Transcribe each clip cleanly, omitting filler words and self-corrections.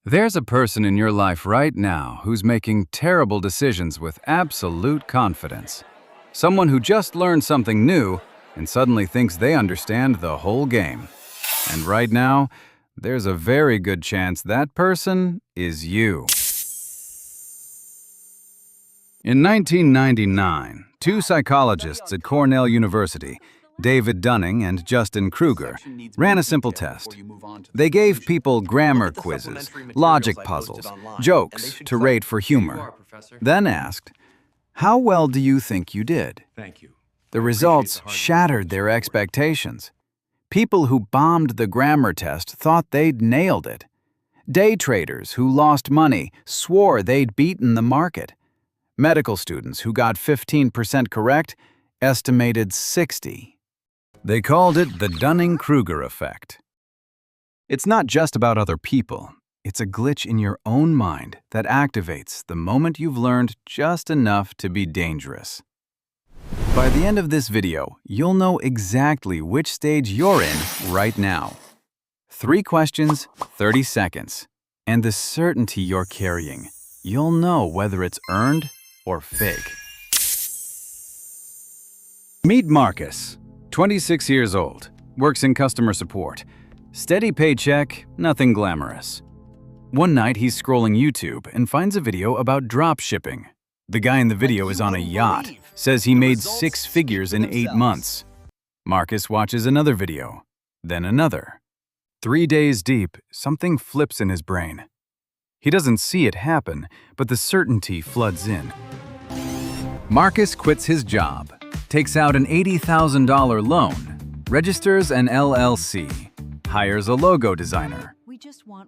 There's a person in your life right now who's making terrible decisions with absolute confidence. Someone who just learned something new and suddenly thinks they understand the whole game. And right now, there's a very good chance that person is you. In 1999, two psychologists at Cornell University, David Dunning and Dunning-Kruger, ran a simple test. They gave people grammar quizzes, logic puzzles, jokes to rate for humor. Then asked, "How well do you think you did?" The results shattered their expectations. People who bombed the grammar test thought they'd nailed it. Day traders who lost money swore they'd beaten the market. Medical students who got 15% correct estimated 60. They called it the Dunning-Kruger Effect. It's not just about other people. It's a glitch in your own mind that activates the moment you've learned just enough to be dangerous. By the end of this video, you'll know exactly which stage you're in right now. 3 questions, 30 seconds, and the certainty you're carrying. You'll know whether it's earned or fake. Meet Marcus, 26 years old, works in customer support. Steady paycheck, nothing glamorous. One night he's scrolling YouTube and finds a video about dropshipping. The guy in the video is on a yacht, says he made 6 figures in 8 months. Marcus watches another video, then another. 3 days deep, something flips in his brain. He doesn't see it happen, but the certainty floods in. Marcus quits his job, takes out an $80,000 loan, registers an LLC, hires a logo designer.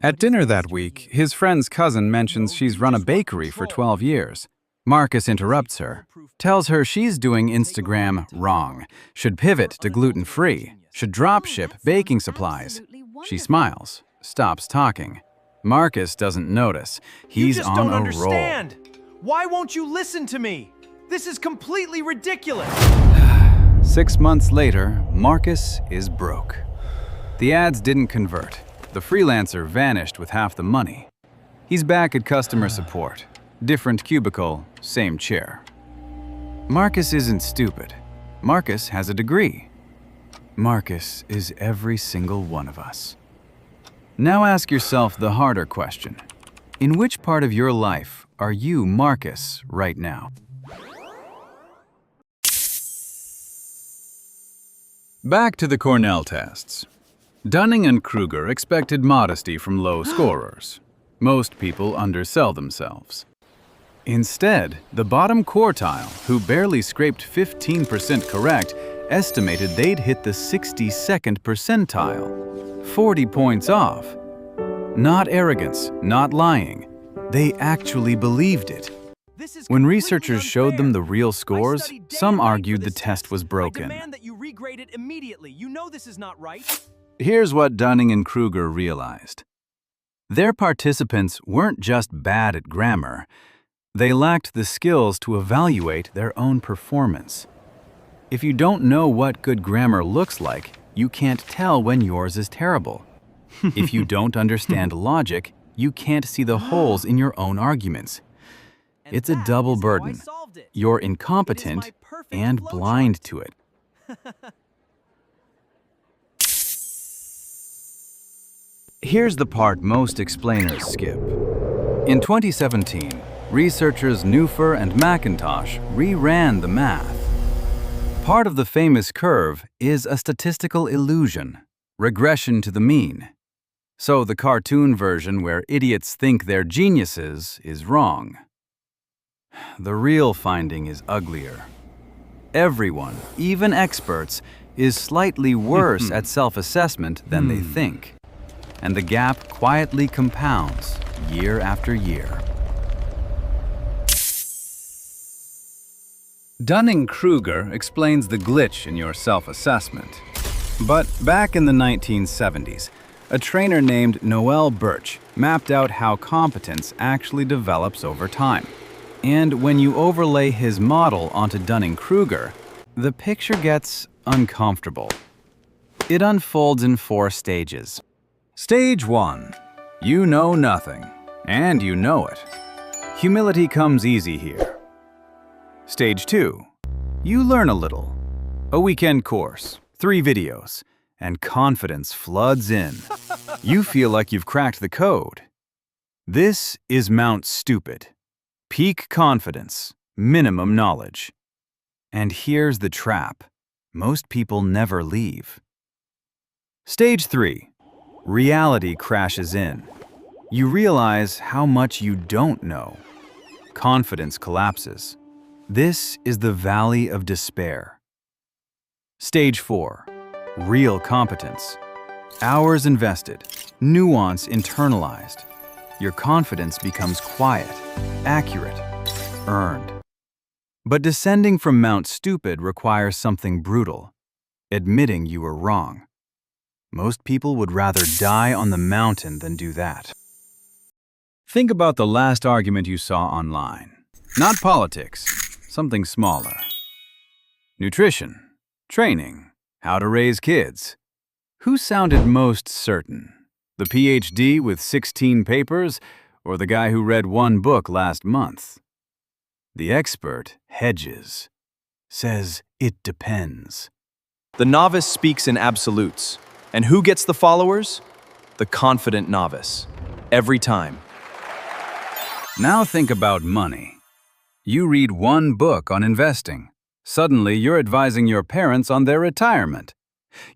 At dinner that week, his friend's cousin mentions she's run a bakery for 12 years. Marcus interrupts her, tells her she's doing Instagram wrong, should pivot to gluten-free, should dropship baking supplies. She smiles, stops talking. Marcus doesn't notice. He's on a roll. Why won't you listen to me? This is completely ridiculous. 6 months later, Marcus is broke. The ads didn't convert. The freelancer vanished with half the money. He's back at customer support. Different cubicle, same chair. Marcus isn't stupid. Marcus has a degree. Marcus is every single one of us. Now ask yourself the harder question. In which part of your life are you Marcus right now? Back to the Cornell tests. Dunning and Kruger expected modesty from low scorers. Most people undersell themselves. Instead, the bottom quartile, who barely scraped 15% correct, estimated they'd hit the 62nd percentile, 40 points off. Not arrogance, not lying. They actually believed it. When researchers showed them the real scores, some argued the test was broken. Here's what Dunning and Kruger realized. Their participants weren't just bad at grammar. They lacked the skills to evaluate their own performance. If you don't know what good grammar looks like, you can't tell when yours is terrible. If you don't understand logic, you can't see the holes in your own arguments. It's a double burden. You're incompetent and blind to it. Here's the part most explainers skip. In 2017, researchers Neufer and McIntosh reran the math. Part of the famous curve is a statistical illusion, regression to the mean. So the cartoon version where idiots think they're geniuses is wrong. The real finding is uglier. Everyone, even experts, is slightly worse at self-assessment than they think. And the gap quietly compounds year after year. Dunning-Kruger explains the glitch in your self-assessment. But back in the 1970s, a trainer named Noel Birch mapped out how competence actually develops over time. And when you overlay his model onto Dunning-Kruger, the picture gets uncomfortable. It unfolds in 4 stages. Stage 1. You know nothing, and you know it. Humility comes easy here. Stage 2. You learn a little. A weekend course, 3 videos, and confidence floods in. You feel like you've cracked the code. This is Mount Stupid. Peak confidence, minimum knowledge. And here's the trap. Most people never leave. Stage 3. Reality crashes in. You realize how much you don't know. Confidence collapses. This is the valley of despair. Stage 4. Real competence. Hours invested, nuance internalized. Your confidence becomes quiet, accurate, earned. But descending from Mount Stupid requires something brutal, admitting you were wrong. Most people would rather die on the mountain than do that. Think about the last argument you saw online. Not politics, something smaller. Nutrition, training, how to raise kids. Who sounded most certain? The PhD with 16 papers, or the guy who read 1 book last month? The expert hedges, says it depends. The novice speaks in absolutes. And who gets the followers? The confident novice. Every time. Now think about money. You read 1 book on investing. Suddenly you're advising your parents on their retirement.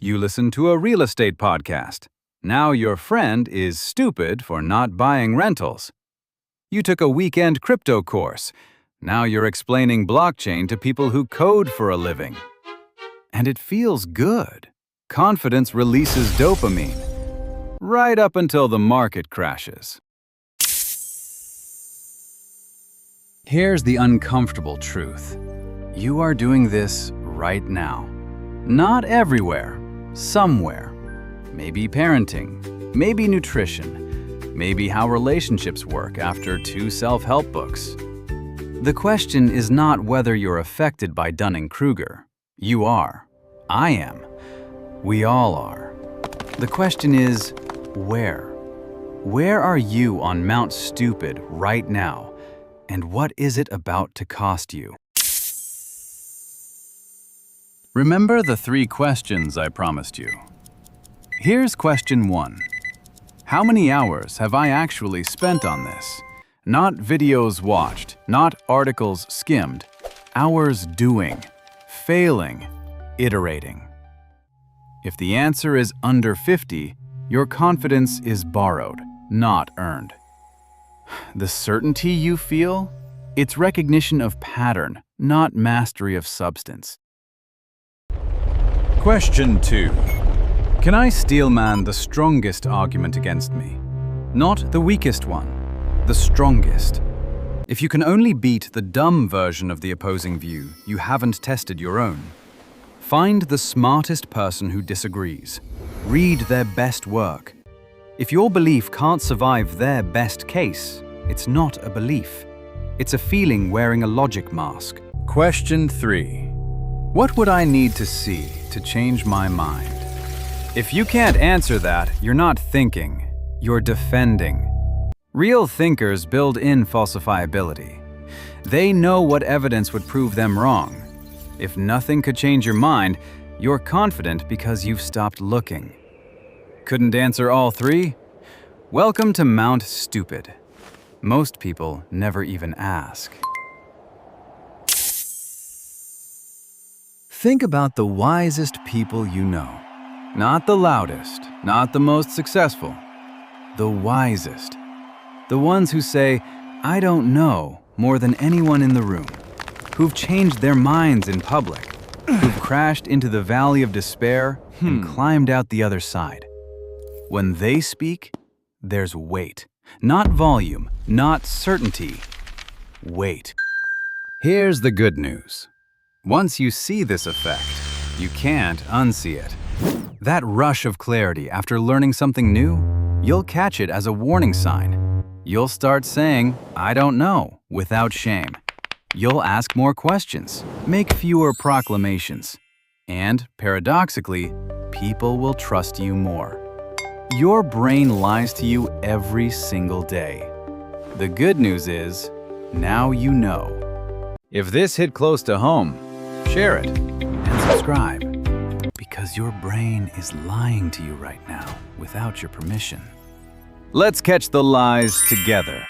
You listen to a real estate podcast. Now your friend is stupid for not buying rentals. You took a weekend crypto course. Now you're explaining blockchain to people who code for a living. And it feels good. Confidence releases dopamine, right up until the market crashes. Here's the uncomfortable truth. You are doing this right now. Not everywhere, somewhere. Maybe parenting, maybe nutrition, maybe how relationships work after 2 self-help books. The question is not whether you're affected by Dunning-Kruger. You are. I am. We all are. The question is, where? Where are you on Mount Stupid right now? And what is it about to cost you? Remember the 3 questions I promised you. Here's question 1. How many hours have I actually spent on this? Not videos watched, not articles skimmed. Hours doing, failing, iterating. If the answer is under 50, your confidence is borrowed, not earned. The certainty you feel? It's recognition of pattern, not mastery of substance. Question 2. Can I steelman the strongest argument against me? Not the weakest one, the strongest. If you can only beat the dumb version of the opposing view, you haven't tested your own. Find the smartest person who disagrees. Read their best work. If your belief can't survive their best case, it's not a belief. It's a feeling wearing a logic mask. Question 3. What would I need to see to change my mind? If you can't answer that, you're not thinking, you're defending. Real thinkers build in falsifiability. They know what evidence would prove them wrong. If nothing could change your mind, you're confident because you've stopped looking. Couldn't answer all 3? Welcome to Mount Stupid. Most people never even ask. Think about the wisest people you know. Not the loudest, not the most successful. The wisest. The ones who say, I don't know, more than anyone in the room. Who've changed their minds in public. Who've crashed into the valley of despair and climbed out the other side. When they speak, there's weight. Not volume, not certainty. Weight. Here's the good news. Once you see this effect, you can't unsee it. That rush of clarity after learning something new, you'll catch it as a warning sign. You'll start saying, I don't know, without shame. You'll ask more questions, make fewer proclamations, and, paradoxically, people will trust you more. Your brain lies to you every single day. The good news is, now you know. If this hit close to home, share it and subscribe, because your brain is lying to you right now without your permission. Let's catch the lies together.